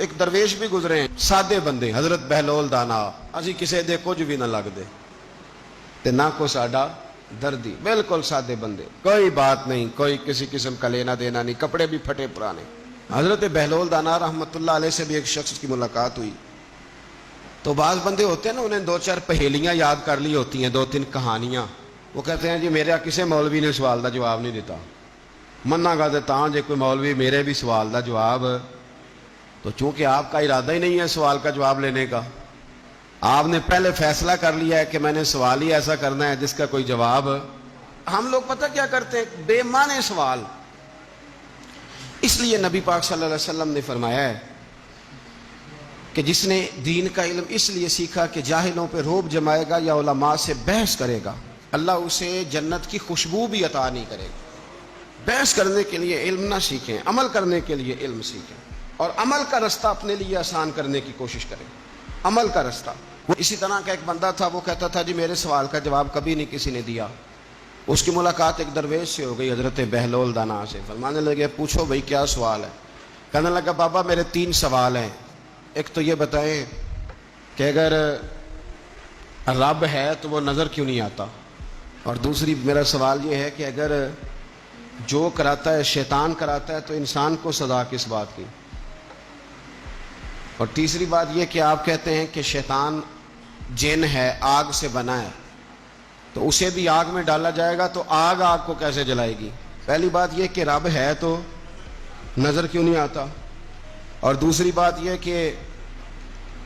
ایک درویش بھی گزرے ہیں, سادے بندے, حضرت بہلول دانا, اسی کسے دے کچھ بھی نہ لگ دے تے نہ کو ساڈا دردی, بالکل سادے بندے, کوئی بات نہیں, کوئی کسی قسم کا لینا دینا نہیں, کپڑے بھی پھٹے پرانے. حضرت بہلول دانا رحمت اللہ علیہ سے بھی ایک شخص کی ملاقات ہوئی. تو بعض بندے ہوتے ہیں نا, انہیں 2-4 پہیلیاں یاد کر لی ہوتی ہیں, 2-3 کہانیاں. وہ کہتے ہیں جی میرا کسی مولوی نے سوال دا جواب نہیں دیتا, منا گا دیتا ہوں جی کوئی مولوی میرے بھی سوال دا جواب. تو چونکہ آپ کا ارادہ ہی نہیں ہے سوال کا جواب لینے کا, آپ نے پہلے فیصلہ کر لیا ہے کہ میں نے سوال ہی ایسا کرنا ہے جس کا کوئی جواب. ہم لوگ پتہ کیا کرتے ہیں, بے معنی سوال. اس لیے نبی پاک صلی اللہ علیہ وسلم نے فرمایا ہے کہ جس نے دین کا علم اس لیے سیکھا کہ جاہلوں پہ رعب جمائے گا یا علماء سے بحث کرے گا, اللہ اسے جنت کی خوشبو بھی عطا نہیں کرے گا. بحث کرنے کے لیے علم نہ سیکھیں, عمل کرنے کے لیے علم سیکھیں, اور عمل کا رستہ اپنے لیے آسان کرنے کی کوشش کریں. عمل کا رستہ. وہ اسی طرح کا ایک بندہ تھا, وہ کہتا تھا جی میرے سوال کا جواب کبھی نہیں کسی نے دیا. اس کی ملاقات ایک درویش سے ہو گئی, حضرت بہلول دانا سے. فرمانے لگے پوچھو بھائی کیا سوال ہے؟ کہنے لگا بابا میرے 3 سوال ہیں. ایک تو یہ بتائیں کہ اگر رب ہے تو وہ نظر کیوں نہیں آتا, اور دوسری میرا سوال یہ ہے کہ اگر جو کراتا ہے شیطان کراتا ہے تو انسان کو سزا کس بات کی, اور تیسری بات یہ کہ آپ کہتے ہیں کہ شیطان جن ہے, آگ سے بنا ہے, تو اسے بھی آگ میں ڈالا جائے گا تو آگ آگ کو کیسے جلائے گی؟ پہلی بات یہ کہ رب ہے تو نظر کیوں نہیں آتا, اور دوسری بات یہ کہ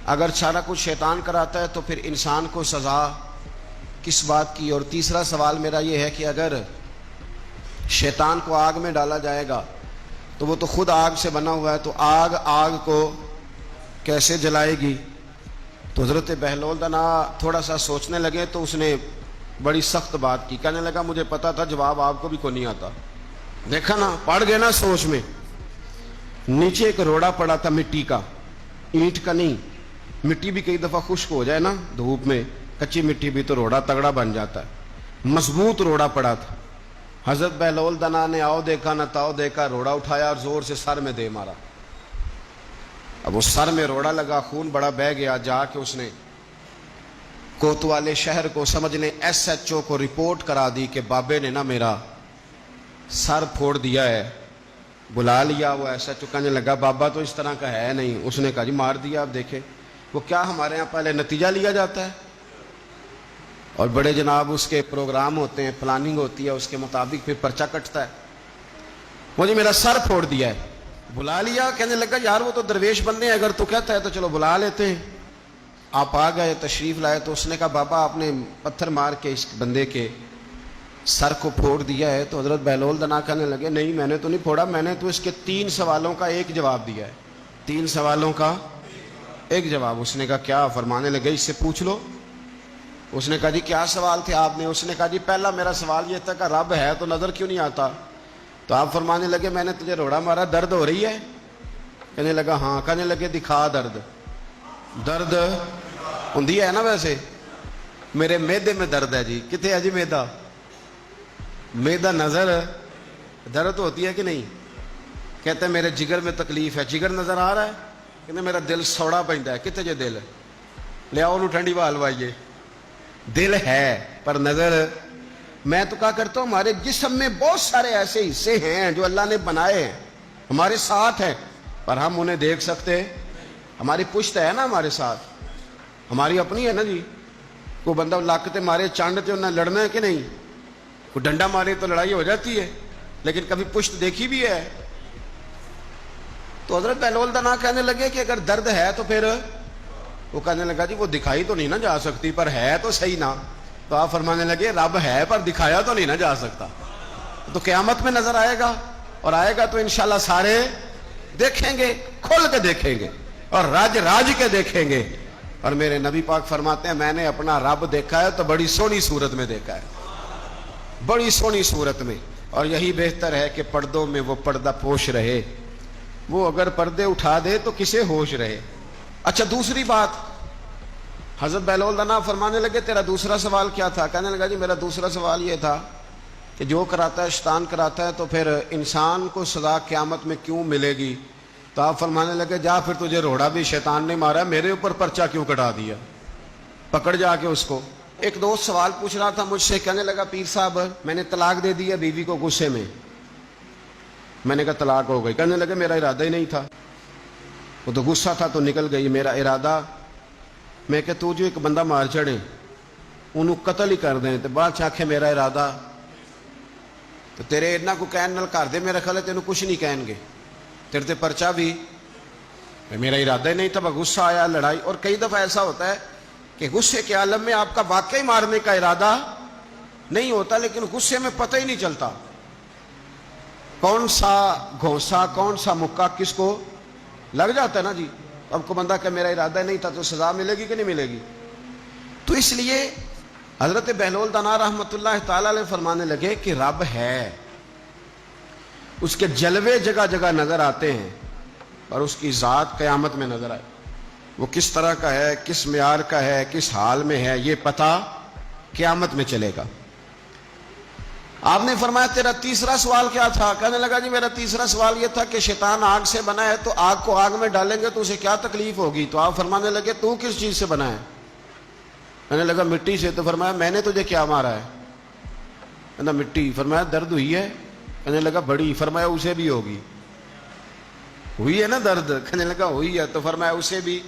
اگر سارا کچھ شیطان کراتا ہے تو پھر انسان کو سزا کس بات کی؟ اور تیسرا سوال میرا یہ ہے کہ اگر شیطان کو آگ میں ڈالا جائے گا تو وہ تو خود آگ سے بنا ہوا ہے, تو آگ آگ کو کیسے جلائے گی؟ تو حضرت بہلول دانا تھوڑا سا سوچنے لگے تو اس نے بڑی سخت بات کی. کہنے لگا مجھے پتا تھا جواب آپ کو بھی کوئی نہیں آتا. دیکھا نا, پڑ گئے نا سوچ میں. نیچے ایک روڑا پڑا تھا مٹی کا, اینٹ کا نہیں. مٹی بھی کئی دفعہ خشک ہو جائے نا دھوپ میں, کچی مٹی بھی تو روڑا تگڑا بن جاتا ہے. مضبوط روڑا پڑا تھا. حضرت بہلول دانا نے آؤ دیکھا نہ تاؤ دیکھا, روڑا اٹھایا اور زور سے سر میں دے مارا. اب اس سر میں روڑا لگا, خون بڑا بہہ گیا. جا کے اس نے کوتوالے شہر کو سمجھنے SHO کو رپورٹ کرا دی کہ بابے نے نا میرا سر پھوڑ دیا ہے. بلا لیا. وہ SHO کہنے لگا بابا تو اس طرح کا ہے نہیں. اس نے کہا جی مار دیا. آپ دیکھیں وہ کیا ہمارے ہاں پہلے نتیجہ لیا جاتا ہے, اور بڑے جناب اس کے پروگرام ہوتے ہیں, پلاننگ ہوتی ہے, اس کے مطابق پھر پرچہ کٹتا ہے. مجھے میرا سر پھوڑ دیا ہے. بلا لیا. کہنے لگا یار وہ تو درویش بندے ہیں, اگر تو کہتا ہے تو چلو بلا لیتے ہیں. آپ آ گئے, تشریف لائے. تو اس نے کہا بابا آپ نے پتھر مار کے اس بندے کے سر کو پھوڑ دیا ہے. تو حضرت بہلول دانا کہنے لگے نہیں میں نے تو نہیں پھوڑا, میں نے تو اس کے 3 سوالوں کا ایک جواب دیا ہے. 3 سوالوں کا ایک جواب. اس نے کہا کیا؟ فرمانے لگے اس سے پوچھ لو. اس نے کہا جی کیا سوال تھے آپ نے؟ اس نے کہا جی پہلا میرا سوال یہ تھا کہ رب ہے تو نظر کیوں نہیں آتا؟ تو آپ فرمانے لگے میں نے تجھے روڑا مارا, درد ہو رہی ہے؟ کہنے لگا ہاں. کہنے لگے دکھا درد. درد ہوندی ہے نا ویسے, میرے میدے میں درد ہے جی. کتنے ہے جی میدا؟ میدا نظر درد ہوتی ہے کہ نہیں؟ کہتے ہیں میرے جگر میں تکلیف ہے. جگر نظر آ رہا ہے؟ کہتے میرا دل سوڑا پہنتا ہے. کتنے جے دل لے آؤ ٹھنڈی بال وائیے. دل ہے پر نظر. میں تو کہا کرتا ہوں ہمارے جسم میں بہت سارے ایسے حصے ہیں جو اللہ نے بنائے ہیں, ہمارے ساتھ ہیں, پر ہم انہیں دیکھ سکتے. ہماری پشت ہے نا ہمارے ساتھ, ہماری اپنی ہے نا جی. کوئی بندہ لاکتے مارے چانڈتے انہیں لڑنا ہے کہ نہیں؟ کوئی ڈنڈا مارے تو لڑائی ہو جاتی ہے, لیکن کبھی پشت دیکھی بھی ہے. تو حضرت بہلول دانا کہنے لگے کہ اگر درد ہے تو پھر, وہ کہنے لگا جی وہ دکھائی تو نہیں نہ جا سکتی, پر ہے تو صحیح نا. تو آپ فرمانے لگے رب ہے پر دکھایا تو نہیں نہ جا سکتا. تو قیامت میں نظر آئے گا, اور آئے گا تو انشاءاللہ سارے دیکھیں گے, کھل کے دیکھیں گے اور راج راج کے دیکھیں گے. اور میرے نبی پاک فرماتے ہیں میں نے اپنا رب دیکھا ہے تو بڑی سونی صورت میں دیکھا ہے, بڑی سونی صورت میں. اور یہی بہتر ہے کہ پردوں میں وہ پردہ پوش رہے. وہ اگر پردے اٹھا دے تو کسے ہوش رہے. اچھا دوسری بات, حضرت بہلول دانا فرمانے لگے تیرا دوسرا سوال کیا تھا؟ کہنے لگا جی میرا دوسرا سوال یہ تھا کہ جو کراتا ہے شیطان کراتا ہے تو پھر انسان کو سزا قیامت میں کیوں ملے گی؟ تو تو آپ فرمانے لگے جا پھر تجھے روڑا بھی شیطان نے مارا، میرے اوپر پرچہ کیوں کٹا دیا، پکڑ جا کے اس کو۔ ایک دوست سوال پوچھ رہا تھا مجھ سے، کہنے لگا پیر صاحب میں نے طلاق دے دی ہے بیوی کو غصے میں۔ میں نے کہا طلاق ہو گئی؟ کہنے لگے میرا ارادہ ہی نہیں تھا، وہ تو غصہ تھا تو نکل گئی، میرا ارادہ۔ میں کہ تو جو ایک بندہ مار چڑھے انہوں قتل ہی کر دیں تو بعد چاکھے میرا ارادہ، تو تیرے اتنا کو کہن نال کر دے، میرا خیال ہے تینوں کچھ نہیں کہیں گے، تیرے تے پرچہ بھی میرا ارادہ ہی نہیں تھا، غصہ آیا لڑائی۔ اور کئی دفعہ ایسا ہوتا ہے کہ غصے کے عالم میں آپ کا واقعی مارنے کا ارادہ نہیں ہوتا، لیکن غصے میں پتہ ہی نہیں چلتا کون سا گھونسا کون سا مکہ کس کو لگ جاتا ہے نا جی۔ اب کو بندہ کہ میرا ارادہ نہیں تھا تو سزا ملے گی کہ نہیں ملے گی؟ تو اس لیے حضرت بہلول دانا رحمۃ اللہ تعالی علیہ فرمانے لگے کہ رب ہے، اس کے جلوے جگہ جگہ نظر آتے ہیں، اور اس کی ذات قیامت میں نظر آئے، وہ کس طرح کا ہے، کس معیار کا ہے، کس حال میں ہے، یہ پتہ قیامت میں چلے گا۔ آپ نے فرمایا تیرا تیسرا سوال کیا تھا؟ کہنے لگا جی میرا تیسرا سوال یہ تھا کہ شیطان آگ سے بنا ہے، تو آگ کو آگ میں ڈالیں گے تو اسے کیا تکلیف ہوگی؟ تو آپ فرمانے لگے تو کس چیز سے بنا ہے؟ کہنے لگا مٹی سے۔ تو فرمایا میں نے تجھے کیا مارا ہے؟ کہنا مٹی۔ فرمایا درد ہوئی ہے؟ کہنے لگا بڑی۔ فرمایا اسے بھی ہوگی؟ ہوئی ہے نا درد؟ کہنے لگا ہوئی ہے۔ تو فرمایا اسے بھی